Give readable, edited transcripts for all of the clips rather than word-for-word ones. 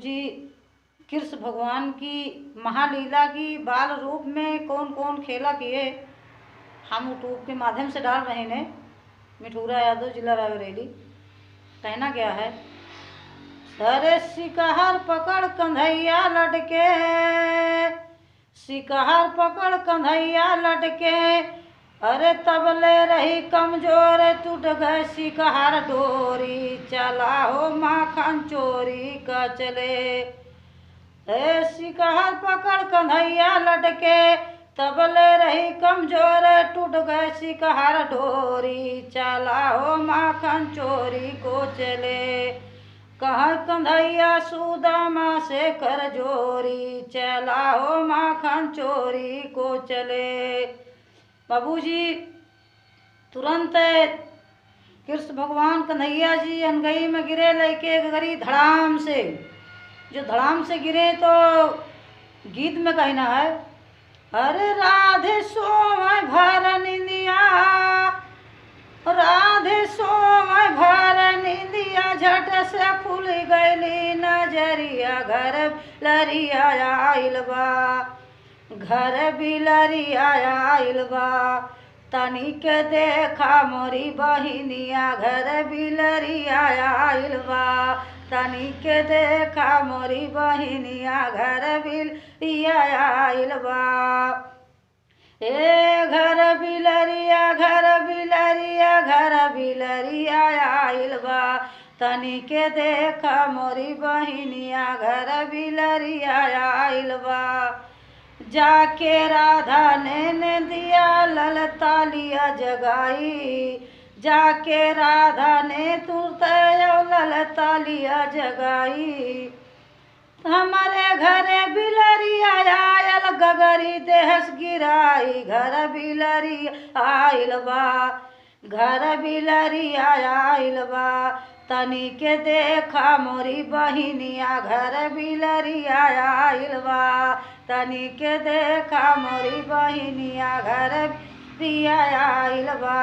बाबूजी, कृष्ण भगवान की महालीला की बाल रूप में कौन कौन खेला किए हम यूट्यूब के माध्यम से डाल रहे हैं। मिठूरा यादव, जिला रायबरेली। कहना क्या है? अरे शिकार पकड़ कंधैया लटके, शिकार पकड़ कंधैया लटके, अरे तबले रही कमजोर, टूट गए शिकार डोरी, चला हो माखन चोरी का चले। ए शिकार पकड़ कन्हैया लटके, तबले रही कमजोर, टूट गए शिकार डोरी, चला हो माखन चोरी को चले। कहाँ कन्हैया सुदामा से कर जोरी, चला हो माखन चोरी को चले। बाबूजी, तुरंत कृष्ण भगवान कन्हैया जी अनगई में गिरे, लेके गरी धड़ाम से। जो धड़ाम से गिरे तो गीत में कहना है, अरे राधे सोमय भर निंदिया, राधे सोमय भर निंदिया, झट से खुल गईली नजरिया, घर लरिया आइल बा, घर बिलरिया आइल बा, तनिक देखा मोरी बहिनिया, घर बिलरिया आइल बा, तनिक देखा मोरी बहिनिया, घर बिलरिया आइल बा। ए घर बिलरिया, घर बिलरिया, घर बिलरिया आइल बा, तनिक देखा मोरी बहिनिया, घर बिलरिया आइल बा। जाके राधा ने दिया ललता लिया जगाई, जाके राधा ने तुरते ललता लिया जगाई, हमारे घरे बिलरिया आयल, गगरी देहस गिराई, घर बिलरिया आइल बा, घर बिलरिया आइल बा, तनिक देखा मोरी बहिनिया, घर बिलरिया आइल बा, तनिक देखा मोरी बहिनिया, घर बिलरिया आइल बा।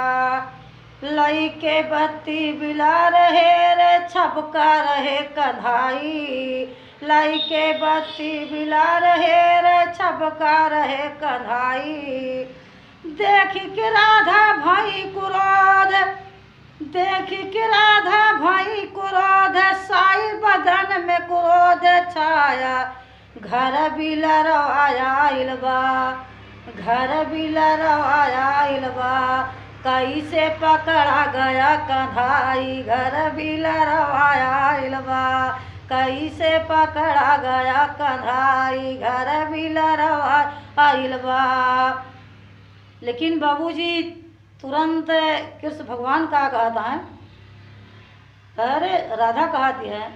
लइके बत्ती बिला रहे रे, छपका रहे कन्हाई, लइके बत्ती बिला रहे रे, छपका रहे कन्हाई। देख के राधा भाई क्रोध, देख के राधा भाई क्रोध, साई बदन में क्रोध छाया, घर बिलरवाया आइल बा, घर बिलरवाया आइल बा, कैसे पकड़ा गया कन्हाई, घर बिलरवाया आइल बा, कैसे पकड़ा गया कन्हाई, घर बिलरवाया आइल बा। लेकिन बाबूजी, तुरंत कृष्ण भगवान का कहता है, अरे राधा कहती है,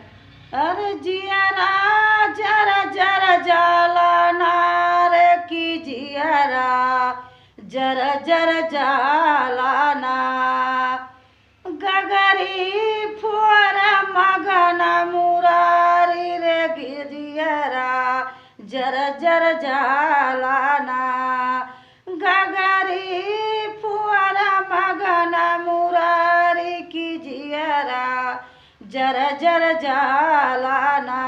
अरे जियरा जरा जरा जाला नारे की, जियरा जरा जरा जाला ना, गगरी फोरा मगना मुरारी रे, जियरा जरा जरा जाला ना, गगरी फोरा मगना मुरारी की, जियरा जरा जरा जाला ना।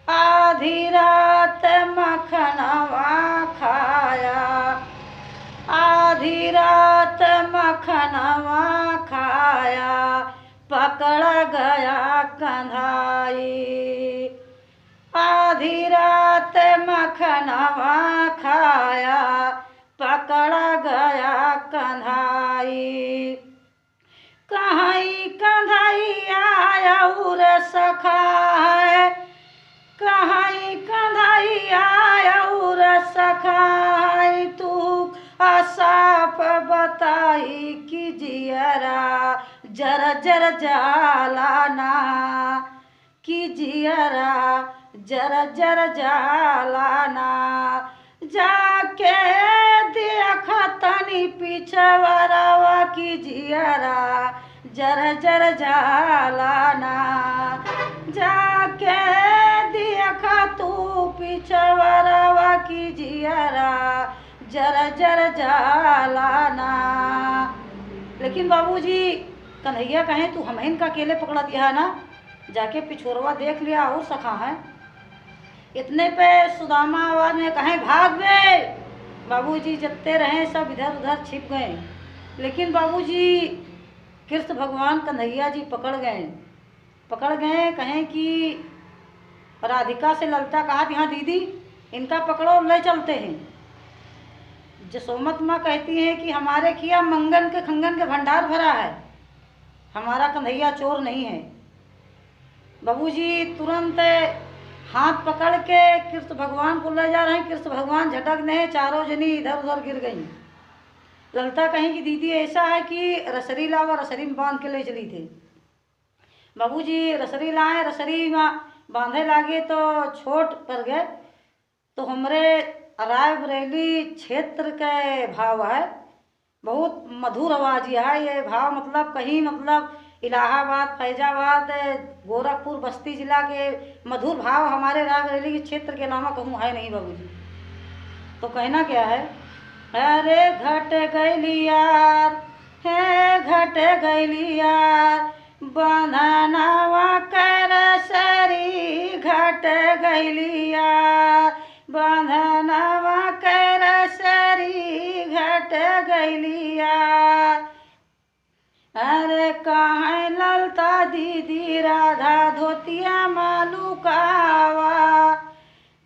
आधी रात मखनवा खाया, आधी रात मखनवा खाया, पकड़ा गया कन्हाई, आधी रात मखनवा खाया, पकड़ा गया कन्हाई। कहीं कन्हैया और सखा है, कहीं कन्हैया और सखा है, तू साफ बताई कि जियरा जरा जरा जाला ना, कि जियरा जरा जरा जाला ना। जाके देखा तनी पिछवरवा की, जियरा जरा जरा जाला ना, जाके देखा तू पिछवरवा की, जियरा जरा जरा जाला ना। लेकिन बाबूजी, कन्हैया कहें तू हमहिन का अकेले पकड़ा दिया है ना, जाके पिछोरवा देख लिया और सखा है। इतने पे सुदामा आवाज में कहें भाग गए। बाबूजी जत्ते रहे सब इधर उधर छिप गए, लेकिन बाबूजी कृष्ण भगवान कन्हैया जी पकड़ गए। कहें कि राधिका से ललता कहा कि हाँ दीदी इनका पकड़ो ले चलते हैं। जसोमत माँ कहती हैं कि हमारे खिया मंगन के खंगन के भंडार भरा है, हमारा कन्हैया चोर नहीं है। बाबूजी तुरंत हाथ पकड़ के कृष्ण भगवान को ले जा रहे हैं। कृष्ण भगवान झटक गए, चारों जनी इधर उधर गिर गई। ललता कहीं कि दीदी ऐसा है कि रसरी लावा, रसरी में बांध के ले चली थी। बाबूजी रसरी लाए, रसरी में बांधे लागे तो छोट पर गए। तो हमरे रायबरेली क्षेत्र के भाव है, बहुत मधुर आवाज है ये भाव। मतलब कहीं मतलब इलाहाबाद, फैजाबाद, गोरखपुर, बस्ती जिला के मधुर भाव हमारे रायबरेली के क्षेत्र के अलावा कहूँ है नहीं बाबूजी। तो कहना क्या है, अरे घट गैली यार, है घट गैली यार, बंधनवा कर सरी घट गैली यार, बंधनवा कर सरी घट गैली यार। अरे कहाँ ललता दीदी राधा धोतिया मालूकावा,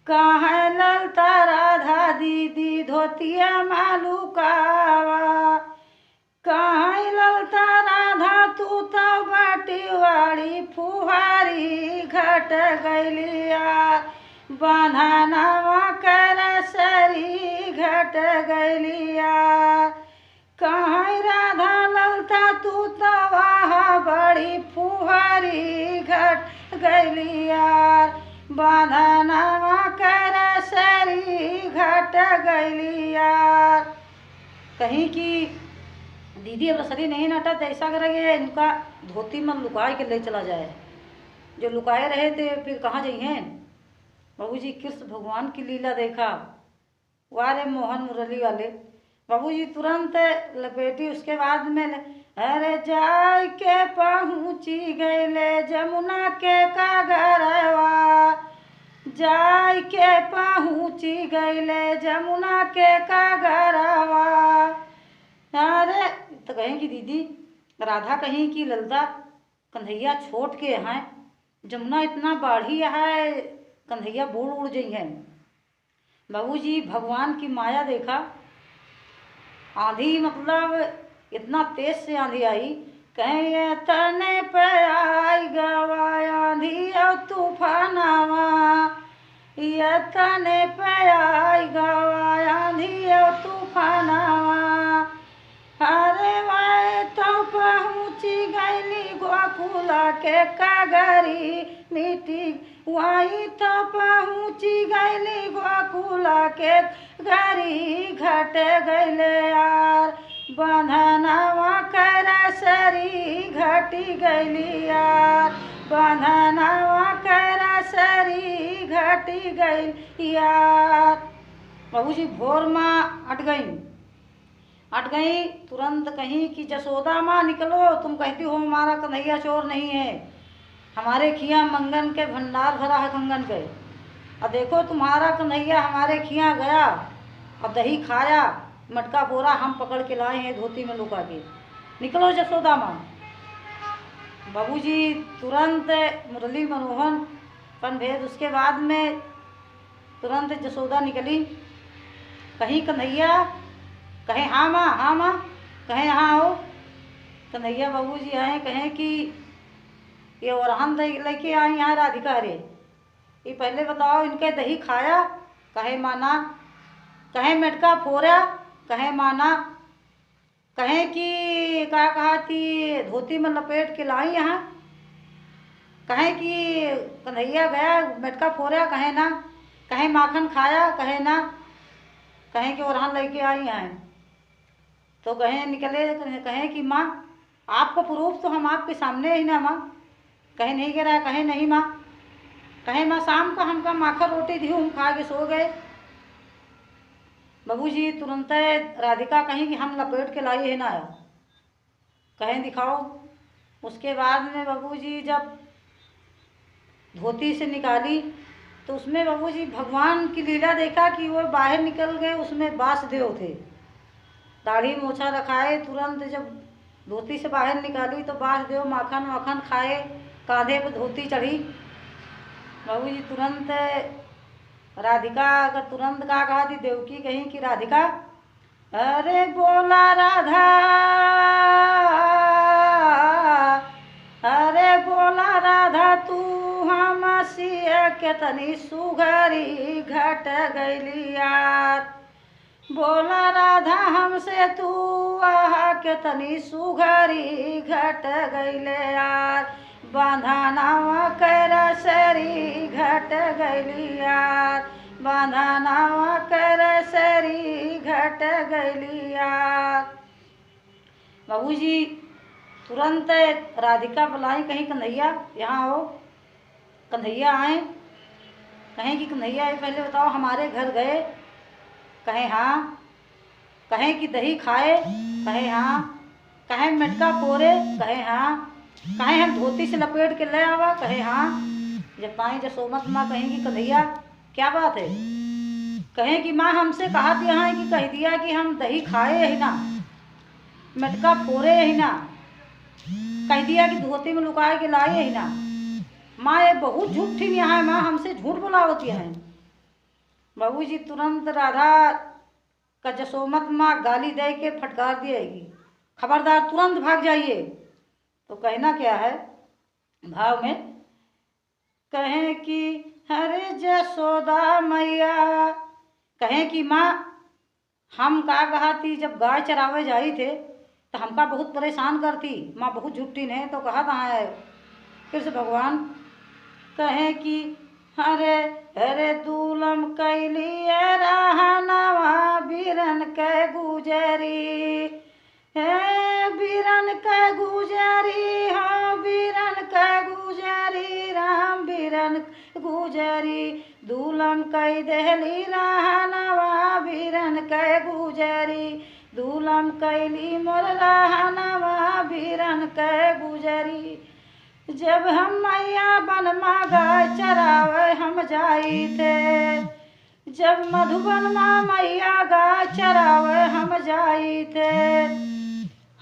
कहाँ ललता राधा दीदी धोतिया मालूकावा, कहाँ ललता राधा तू तो बटिवाड़ी फुहारी घट गैलिया, बंधनवा कर सरी घट गैलिया, कहाँ राधा ललता तू तो वहाँ बड़ी फुहारी घट गैलिया, बंधनवा कर सरी घट गैलिया। कहीं की दीदी अब रसरी नहीं नटा तो ऐसा करेंगे इनका धोती में लुकाए के ले चला जाए। जो लुकाए रहे थे फिर कहाँ जाइए। बाबूजी कृष्ण भगवान की लीला देखा, वारे मोहन मुरली वाले। बाबूजी तुरंत लपेटी, उसके बाद में अरे जाय के पहुँची गए जमुना के कागरवा, जाय के पहुँची गए जमुना के कागरवा। अरे तो कहें कि दीदी राधा कहीं कि ललता कन्हैया छोट के हैं, जमुना इतना बाढ़ी है कन्हैया बूढ़ उड़ गई हैं। बाबूजी भगवान की माया देखा, आंधी मतलब इतना तेज से आंधी आई, कहीं तने पे आई गवा आंधी और तूफानवा, ये तने पे आई गवा आंधी और तूफानवा। अरे वाए तो पहुँची गईली गोकुला के कागरी मीठी, वहीं तो पहुँची गईली गोकुला के गरी घट गईले यार, बंधनवा कर सरी घटी गईली यार, बंधनवा कर सरी घटी गई यार। बाबूजी भोर माँ अट गई तुरंत कहीं कि जसोदा माँ निकलो, तुम कहती हो हमारा कन्हैया चोर नहीं है, हमारे खिया मंगन के भंडार भरा है कंगन के, और देखो तुम्हारा कन्हैया हमारे खिया गया और दही खाया, मटका बोरा हम पकड़ के लाए हैं धोती में लुका के, निकलो जसोदा माँ। बाबूजी तुरंत मुरली मनोहन पन भेद, उसके बाद में तुरंत जसोदा निकली। कहीं कन्हैया, कहें हाँ माँ, कहें हाँ हो। कन्हैया बाबूजी आए, कहें कि ये ओरहन लेके आई यहाँ राधिका रे, ये पहले बताओ इनके दही खाया, कहे माना, कहे मटका फोड़ा, कहे माना, कहे कि क्या कहा थी धोती में लपेट के लाई यहाँ, कहे कि कन्हैया गया मटका फोड़ा, कहे ना, कहे माखन खाया, कहे ना, कहे कि ओरहन लेके आई हैं। तो कहे निकले, कहे कि माँ आपका प्रूफ तो हम आपके सामने ही ना माँ, कहे नहीं कह रहा, कहे नहीं माँ, कहे माँ शाम को हमका माखन रोटी दी, हम खा के सो गए। बाबूजी तुरंत राधिका कहीं कि हम लपेट के लाई है ना आया, कहें दिखाओ। उसके बाद में बाबूजी जब धोती से निकाली तो उसमें बाबूजी भगवान की लीला देखा कि वो बाहर निकल गए, उसमें वासुदेव थे। दाढ़ी मोछा रखाए, तुरंत जब धोती से बाहर निकाली तो वासुदेव माखन वाखन खाए, कांधे पे धोती चढ़ी। बाबूजी तुरंत राधिका का तुरंत कहा थी, देवकी कहीं कि राधिका अरे बोला राधा, अरे बोला राधा तू हम सिया केतनी सुघरी घट गईली यार। बोला राधा हमसे तू आहा केतनी सुघरी घट गईले यार। बांधनावा कर सरी घट गईली यार, बांधनावा कर सरी घट गईली यार। बाबूजी तुरंत राधिका बुलाई, कहीं कन्हैया यहाँ आओ। कन्हैया आए, कहें कि कन्हैया आए, पहले बताओ हमारे घर गए? कहें हाँ। कहें कि दही खाए? कहें हाँ। कहें मटका पोरे? कहें हाँ। कहें हम धोती से लपेट के ले आवा? कहें हाँ। जब पाई जसोमत माँ कहें कि कन्हैया क्या बात है? कहें कि माँ हमसे कहा दिया है कि कह दिया कि हम दही खाए ही ना, मटका फोरे ही ना, कह दिया कि धोती में लुकाए के लाए ही ना। माँ ये बहुत झूठी यहाँ है, माँ हमसे झूठ बोलावती है। बाबूजी तुरंत राधा का जसोमत माँ गाली दे के फटकार दिएगी, खबरदार तुरंत भाग जाइए। तो कहना क्या है भाव में, कहें कि अरे जसोदा मैया, कहें कि माँ हम का कहा थी जब गाय चरावे जाई थे तो हमका बहुत परेशान करती, माँ बहुत झुट्टी ने। तो कहा कहाँ है कृष्ण भगवान? कहें कि अरे अरे दूलम कैली रहनवा बीरन के गुजरी, हे बीरन के गुजरी, हाँ बीरन के गुजरी, राम बीरन गुजरी। दूलम कई देहली रहनवा बीरन के गुजरी, दूलम कैली मोर रहनवा बीरन के गुजरी। जब हम मैया बन गाय चरावे हम जाई थे, जब मधुबन माँ मैया गाय चरावे हम जाई थे।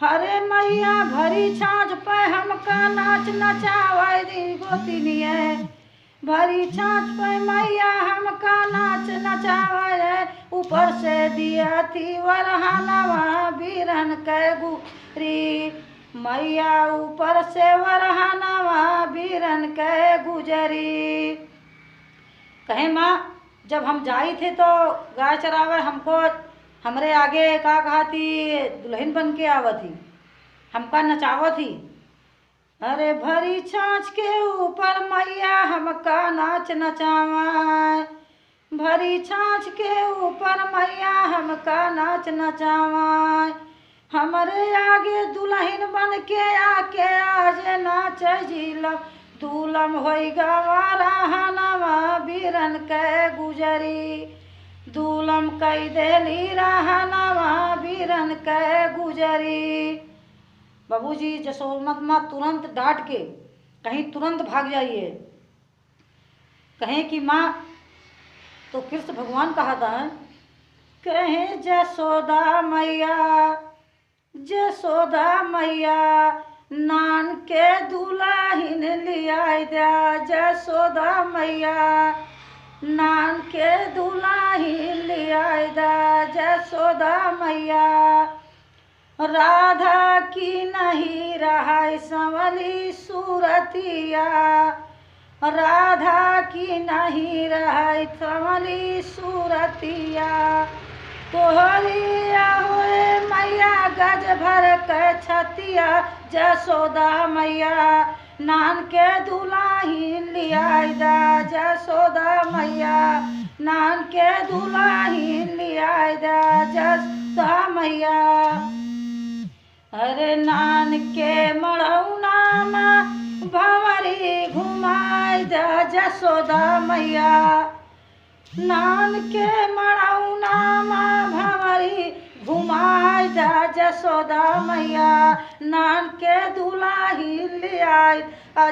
हरे मैया भरी छाछ पे हमका नाच नचावे दी गोतिनिये, भरी छाछ पे मैया हमका नाच नचावे। ऊपर से दिया थी वरहनवा बीरन के गुजरी, मैया ऊपर से वरहनवा बीरन के गुजरी। कहे माँ जब हम जाई थे तो गाय चरावे हमको हमरे आगे का कहा थी दुल्हन बन के आवती, हमका नचावती। अरे भरी छाछ के ऊपर मैया हमका नाच नचावा, भरी छाछ के ऊपर मैया हमका नाच नचावा। हमारे आगे दुल्हन बन के आके आज नाच जिलम, दूलम होई गवारा हनवा बीरन के गुजरी, दूलम कई देली रहनवा बीरन के गुजरी। बाबूजी जसोमत माँ तुरंत डांट के कहीं तुरंत भाग जाइए। कहें कि माँ तो कृष्ण भगवान कहा था, कहें जसोदा मैया, जसोदा मैया नान के दुल्हन लिया दिया। जसोदा मैया नान के दुल्हन लिया दिया। जसोदा मैया राधा की नहीं रहा संवली सूरतिया, राधा की नहीं रहा संवली सूरतिया। तोहरिया होए मैया गज भर के छतिया, जसोदा मैया नान के दुल्हन लिया दा। जसोदा मैया नान के दुल्हन लिया दा। जसोदा मैया अरे नान के मड़ौना में भंवरी घुमाई दा। जसोदा मैया नान के मड़ौना में भंवरी घुमाई दा जसोदा मैया नान के दुलाही ले आई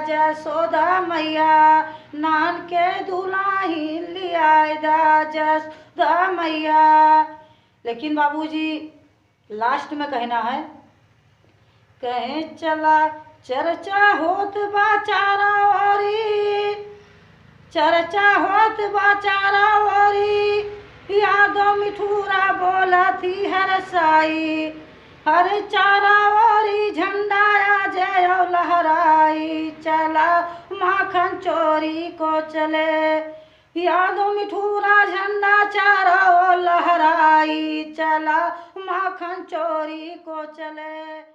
जसोदा मैया नान के दुलाही ले आई दा जसोदा मैया। लेकिन बाबूजी लास्ट में कहना है, कहें चला चर्चा होत बा चारा ओरी, चर्चा होत बा चारा ओरी, यादो मिठूरा बोला थी हर साई, हर चारा ओरी झंडा जय लहराई, चला माखन चोरी को चले, यादो मिठूरा झंडा चारा ओ लहराई, चला माखन चोरी को चले।